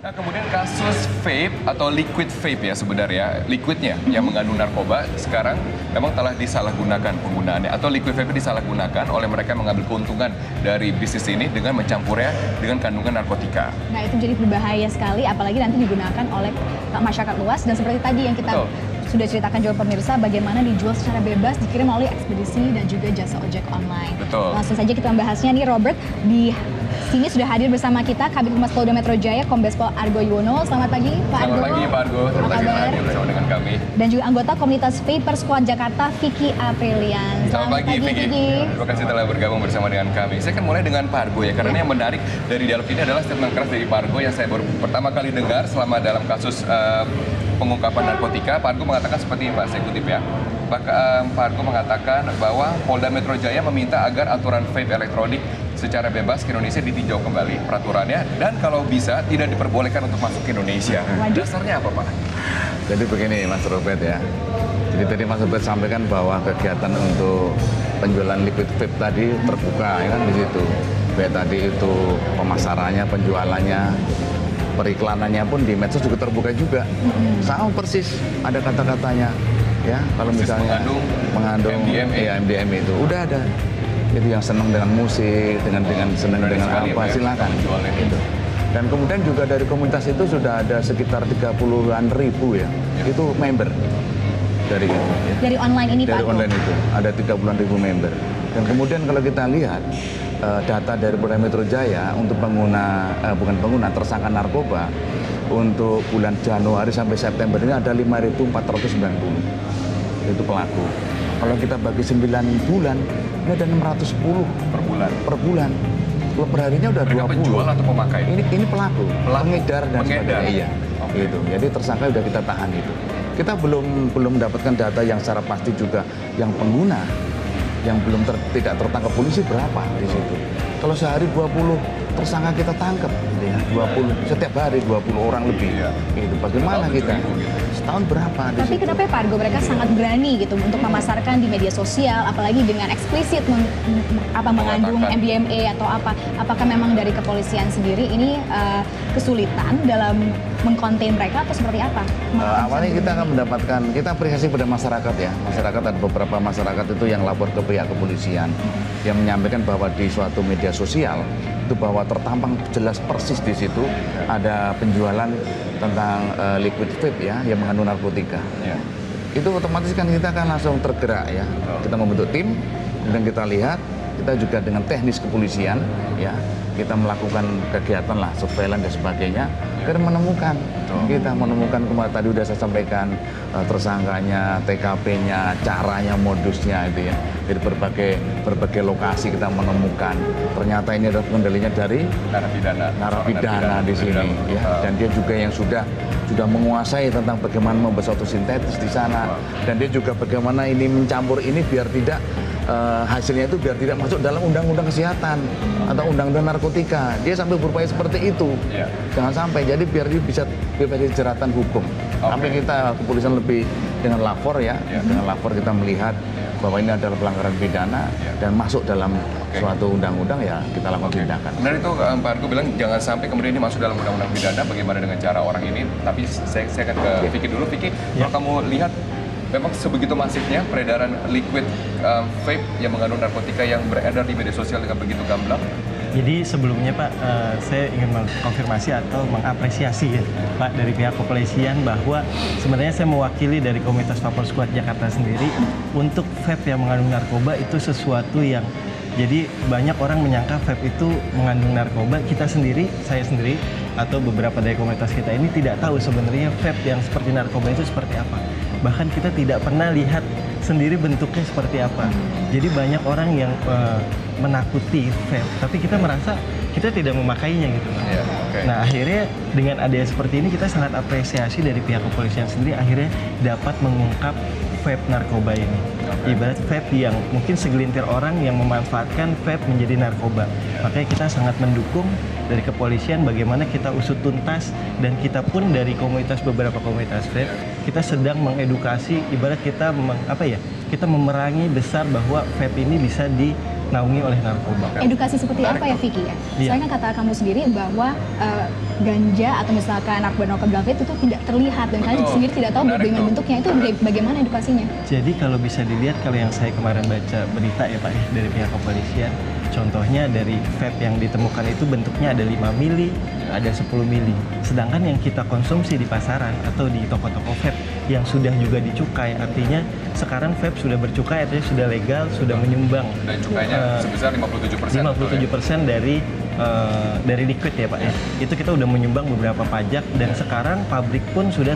Nah, kemudian kasus vape atau liquid vape ya sebenarnya, liquidnya yang mengandung narkoba sekarang memang telah disalahgunakan penggunaannya atau liquid vape disalahgunakan oleh mereka yang mengambil keuntungan dari bisnis ini dengan mencampurnya dengan kandungan narkotika. Nah, itu jadi berbahaya sekali apalagi nanti digunakan oleh masyarakat luas dan seperti tadi yang kita sudah ceritakan juga pemirsa bagaimana dijual secara bebas dikirim melalui ekspedisi dan juga jasa ojek online. Betul. Langsung saja kita membahasnya nih Robert. Di sini sudah hadir bersama kita Kabid Humas Polda Metro Jaya Kombes Pol Argo Yuwono. Selamat pagi Pak Argo. Selamat pagi Pak Argo, terima kasih telah hadir bersama dengan kami. Dan juga anggota komunitas Vapor Squad Jakarta Vicky Aprilian. Selamat pagi Vicky. Terima kasih telah bergabung bersama dengan kami. Saya akan mulai dengan Pak Argo ya, karena yang menarik dari dialog ini adalah statement keras dari Pak Argo yang saya baru pertama kali dengar selama dalam kasus pengungkapan narkotika. Pak Argo mengatakan seperti ini Pak, saya kutip ya. Pak Argo mengatakan bahwa Polda Metro Jaya meminta agar aturan vape elektronik secara bebas ke Indonesia ditinjau kembali peraturannya dan kalau bisa tidak diperbolehkan untuk masuk ke Indonesia. Dasarnya apa Pak? Jadi begini Mas Robert ya. Jadi tadi Mas Robert sampaikan bahwa kegiatan untuk penjualan liquid vape tadi terbuka ya kan di situ. Baik tadi itu pemasarannya, penjualannya, periklanannya pun di medsos juga terbuka juga. Sama persis ada kata-katanya ya. Kalau misalnya mengandung MDMA. Ya, MDMA itu udah ada. Itu yang senang dengan musik, dengan senang dengan apa, silakan. Gitu. Dan kemudian juga dari komunitas itu sudah ada sekitar 30-an ribu ya. Itu member dari itu. Ya. Dari online ini Pak. Dari online itu ada 30-an ribu member. Dan kemudian kalau kita lihat data dari Polda Metro Jaya untuk tersangka narkoba untuk bulan Januari sampai September ini ada 5.490 itu pelaku. Kalau kita bagi 9 bulan ini ada 610 per bulan. Kalau perharinya udah 20. Penjual atau pemakai? Ini pelaku. Pengedar dan sebagainya. Iya. Okay. Gitu. Jadi tersangka udah kita tahan itu. Kita belum mendapatkan data yang secara pasti juga yang pengguna yang belum tidak tertangkap polisi berapa di situ. Kalau sehari 20 tersangka kita tangkap gitu ya. 20 setiap hari 20 orang lebih. Gitu. Bagaimana kita? Setahun berapa di Tapi situ? kenapa ya Pak Argo mereka sangat berani gitu untuk memasarkan di media sosial apalagi dengan eksplisit mengandung MDMA atau apa? Apakah memang dari kepolisian sendiri ini kesulitan dalam mengkonten mereka atau seperti apa? Awalnya kita akan mendapatkan, kita apresiasi pada masyarakat ya. Masyarakat ada beberapa masyarakat itu yang lapor ke pihak kepolisian yang menyampaikan bahwa di suatu media sosial itu bahwa tertampang jelas persis di situ ada penjualan tentang liquid vape ya yang mengandung narkotika. Ya. Itu otomatis kan kita akan langsung tergerak ya. Kita membentuk tim dan kita lihat kita juga dengan teknis kepolisian ya kita melakukan kegiatan lah surveillance dan sebagainya kita menemukan kemarin tadi udah saya sampaikan tersangkanya, TKP-nya, caranya, modusnya itu ya. Dari berbagai lokasi kita menemukan ternyata ini adalah pengendalinya dari narapidana di sini ya. Dan dia juga yang sudah menguasai tentang bagaimana membuat suatu sintetis di sana dan dia juga bagaimana ini mencampur ini biar tidak hasilnya itu biar tidak masuk dalam undang-undang kesehatan atau undang-undang narkotika. Dia sampai berupaya seperti itu. Jangan sampai jadi biar dia bisa bebas dari jeratan hukum. Tapi kita kepolisian lebih dengan lapor ya. Dengan lapor kita melihat bahwa ini adalah pelanggaran pidana dan masuk dalam suatu undang-undang ya kita lakukan tindakan. Benar itu Pak Argo bilang jangan sampai kemudian ini masuk dalam undang-undang pidana. Bagaimana dengan cara orang ini? Tapi saya akan ke Vicky dulu. Vicky, kalau kamu lihat memang sebegitu masifnya peredaran liquid vape yang mengandung narkotika yang beredar di media sosial dengan begitu gamblang. Jadi sebelumnya Pak, saya ingin mengkonfirmasi atau mengapresiasi ya Pak dari pihak kepolisian bahwa sebenarnya saya mewakili dari komunitas Vapor Squad Jakarta sendiri untuk vape yang mengandung narkoba itu sesuatu yang jadi banyak orang menyangka vape itu mengandung narkoba. Kita sendiri, saya sendiri atau beberapa dari komunitas kita ini tidak tahu sebenarnya vape yang seperti narkoba itu seperti apa. Bahkan kita tidak pernah lihat sendiri bentuknya seperti apa. Jadi banyak orang yang menakuti vape, tapi kita merasa kita tidak memakainya gitu. Nah akhirnya dengan adanya seperti ini kita sangat apresiasi dari pihak kepolisian sendiri akhirnya dapat mengungkap vape narkoba ini. Ibarat vape yang mungkin segelintir orang yang memanfaatkan vape menjadi narkoba. Makanya kita sangat mendukung dari kepolisian bagaimana kita usut tuntas dan kita pun dari beberapa komunitas vape kita sedang mengedukasi ibarat kita kita memerangi besar bahwa vape ini bisa dinaungi oleh narkoba. Edukasi seperti apa ya Vicky ya? Iya. Soalnya kan kata kamu sendiri bahwa ganja atau misalkan narkoba vape itu tidak terlihat dan kalian Betul. sendiri tidak tahu Menarik bagaimana tuh. bentuknya, itu bagaimana edukasinya? Jadi kalau bisa dilihat, kalau yang saya kemarin baca berita ya Pak ya, dari pihak kepolisian, contohnya dari vape yang ditemukan itu bentuknya ada 5 mili, ada 10 mili. Sedangkan yang kita konsumsi di pasaran atau di toko-toko vape yang sudah juga dicukai, artinya sekarang vape sudah bercukai, artinya sudah legal, sudah menyumbang Dan cukainya sebesar 57%. 57% dari liquid ya Pak ya. Itu kita udah menyumbang beberapa pajak dan sekarang pabrik pun sudah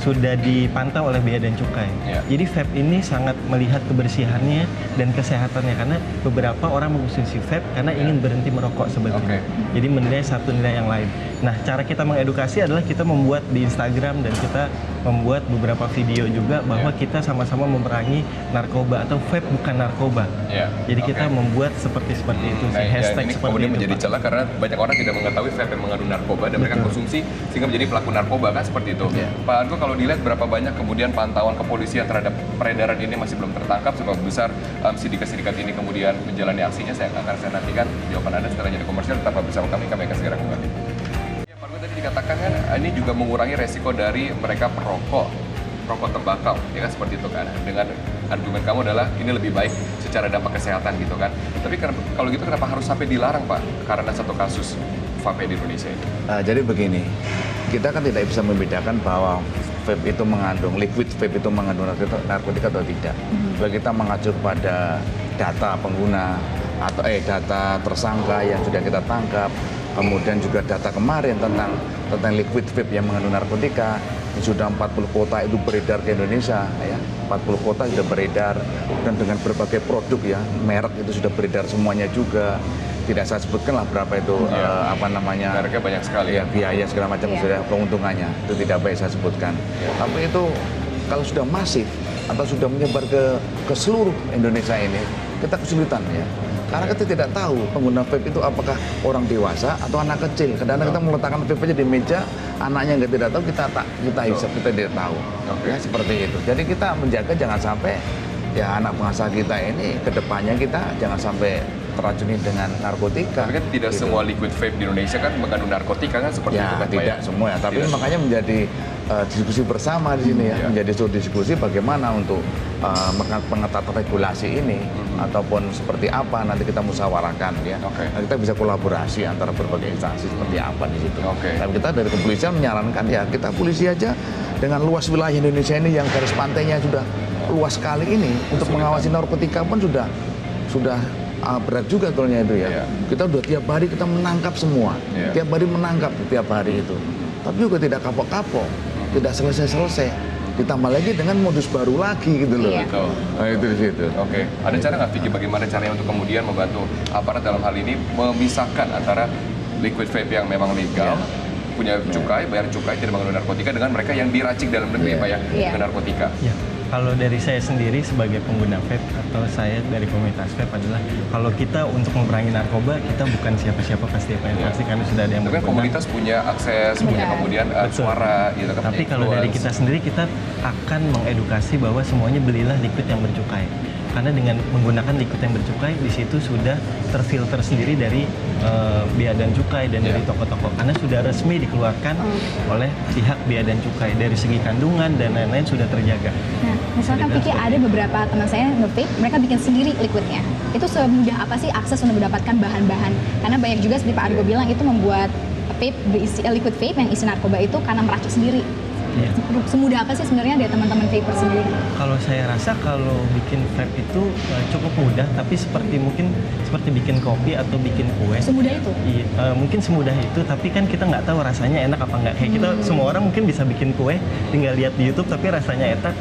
sudah dipantau oleh Bea dan Cukai. Ya. Jadi vape ini sangat melihat kebersihannya dan kesehatannya, karena beberapa orang mengkonsumsi vape karena ingin berhenti merokok sebetulnya. Oke. Jadi menilai satu nilai yang lain. Nah, cara kita mengedukasi adalah kita membuat di Instagram dan kita membuat beberapa video juga bahwa kita sama-sama memerangi narkoba atau vape bukan narkoba. Ya. Jadi Oke. kita membuat seperti itu, Nah, hashtag ini seperti kemudian itu. menjadi Pak. celah karena banyak orang tidak mengetahui vape yang mengandung narkoba dan mereka Betul. konsumsi sehingga menjadi pelaku narkoba kan seperti itu. Iya. Pak Argo, kalau dilihat berapa banyak kemudian pantauan kepolisian terhadap peredaran ini masih belum tertangkap, seberapa besar sindikat-sindikat ini kemudian menjalani aksinya, saya nantikan jawaban Anda setelah jadi komersial. Tetap bersama kami akan segera kembali. Ya, Pak Argo, tadi dikatakan kan ini juga mengurangi resiko dari mereka perokok tembakau, ya kan seperti itu kan. Dengan argumen kamu adalah ini lebih baik secara dampak kesehatan gitu kan. Tapi kalau gitu kenapa harus sampai dilarang Pak? Karena satu kasus vape di Indonesia ini. Jadi begini, kita kan tidak bisa membedakan bahwa vape itu mengandung, liquid vape itu mengandung narkotika atau tidak. Kalau kita mengacu pada data pengguna atau data tersangka yang sudah kita tangkap, kemudian juga data kemarin tentang liquid vape yang mengandung narkotika, sudah 40 kota itu beredar ke Indonesia, ya. 40 kota sudah beredar dan dengan berbagai produk ya, merek itu sudah beredar semuanya juga. Tidak saya sebutkan lah berapa itu Mereknya banyak sekali. ya, biaya segala macam Iya. sudah keuntungannya, itu tidak baik saya sebutkan. Tapi itu kalau sudah masif atau sudah menyebar ke seluruh Indonesia ini, kita kesulitan ya. Karena kita tidak tahu pengguna vape itu apakah orang dewasa atau anak kecil. Kadang-kadang kita meletakkan vape aja di meja, anaknya nggak tidak tahu, kita hisap, kita tidak tahu. Oke. Ya, seperti itu. Jadi kita menjaga jangan sampai ya anak bangsa kita ini kedepannya kita jangan sampai teracuni dengan narkotika. Tapi kan tidak gitu. semua liquid vape di Indonesia kan mengandung narkotika kan seperti itu Ya, kan Pak tidak ya? semua ya. Tapi Tidak makanya menjadi diskusi bersama di sini ya. Iya. Menjadi suatu diskusi bagaimana untuk pengetatan regulasi ini ataupun seperti apa nanti kita musyawarahkan ya. Oke. Nah, kita bisa kolaborasi antara berbagai instansi seperti apa di situ. Oke. Tapi kita dari kepolisian menyarankan ya kita polisi aja dengan luas wilayah Indonesia ini yang garis pantainya sudah luas sekali ini untuk mengawasi narkotika pun sudah berat juga sebetulnya itu ya. Iya. Kita udah tiap hari kita menangkap semua. Iya. Tiap hari menangkap tiap hari itu. Tapi juga tidak kapok-kapok, tidak selesai-selesai. Ditambah lagi dengan modus baru lagi gitu loh. Iya. Betul. Nah, itu di situ. Oke, ada cara nggak Vicky bagaimana caranya untuk kemudian membantu aparat dalam hal ini memisahkan antara liquid vape yang memang legal, punya cukai, bayar cukai, tidak mengandung narkotika dengan mereka yang diracik dalam negeri Iya. Pak ya, Iya. dengan narkotika. Ya, kalau dari saya sendiri sebagai pengguna vape atau saya dari komunitas vape adalah kalau kita untuk memerangi narkoba, kita bukan siapa-siapa pasti karena sudah ada yang Tapi kan berwenang. komunitas punya akses, punya Benar. kemudian Betul. suara gitu kan. Tapi punya kalau dari influence. kita sendiri, kita akan mengedukasi bahwa semuanya belilah liquid yang bercukai. Karena dengan menggunakan liquid yang bercukai, di situ sudah terfilter sendiri dari Bea dan Cukai dan dari toko-toko. Karena sudah resmi dikeluarkan oleh pihak Bea dan Cukai. Dari segi kandungan dan lain-lain sudah terjaga. Nah, misalkan Sudah Vicky seperti ada beberapa teman saya nge-vape, mereka bikin sendiri liquidnya. Itu semudah apa sih akses untuk mendapatkan bahan-bahan? Karena banyak juga seperti Pak Argo bilang itu membuat vape liquid vape yang isi narkoba itu karena meracik sendiri. Iya. Semudah apa sih sebenarnya dari teman-teman vaper sendiri? Kalau saya rasa kalau bikin vape itu cukup mudah, tapi mungkin seperti bikin kopi atau bikin kue. Semudah itu? Iya, mungkin semudah itu, tapi kan kita nggak tahu rasanya enak apa nggak. Kayak kita semua orang mungkin bisa bikin kue, tinggal lihat di YouTube, tapi rasanya enak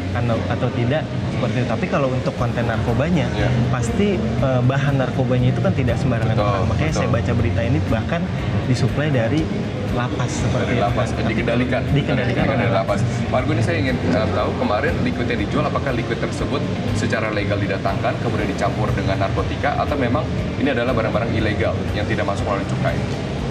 atau tidak seperti itu. Tapi kalau untuk konten narkobanya, pasti bahan narkobanya itu kan tidak sembarangan Betul, orang. Makanya betul. saya baca berita ini bahkan disuplai dari lapas seperti dari itu. lapas, Tapi dikendalikan dari lapas. Pak Argo, ini saya ingin tahu kemarin liquid yang dijual, apakah liquid tersebut secara legal didatangkan kemudian dicampur dengan narkotika atau memang ini adalah barang-barang ilegal yang tidak masuk melalui cukai?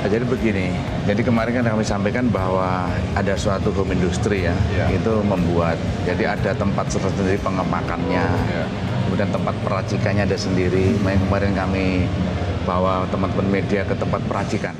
Nah, jadi begini, jadi kemarin kan kami sampaikan bahwa ada suatu home industry ya, Iya. itu membuat, jadi ada tempat sendiri pengemakannya. Iya. kemudian tempat peracikannya ada sendiri. Kemarin kami bawa teman-teman media ke tempat peracikan.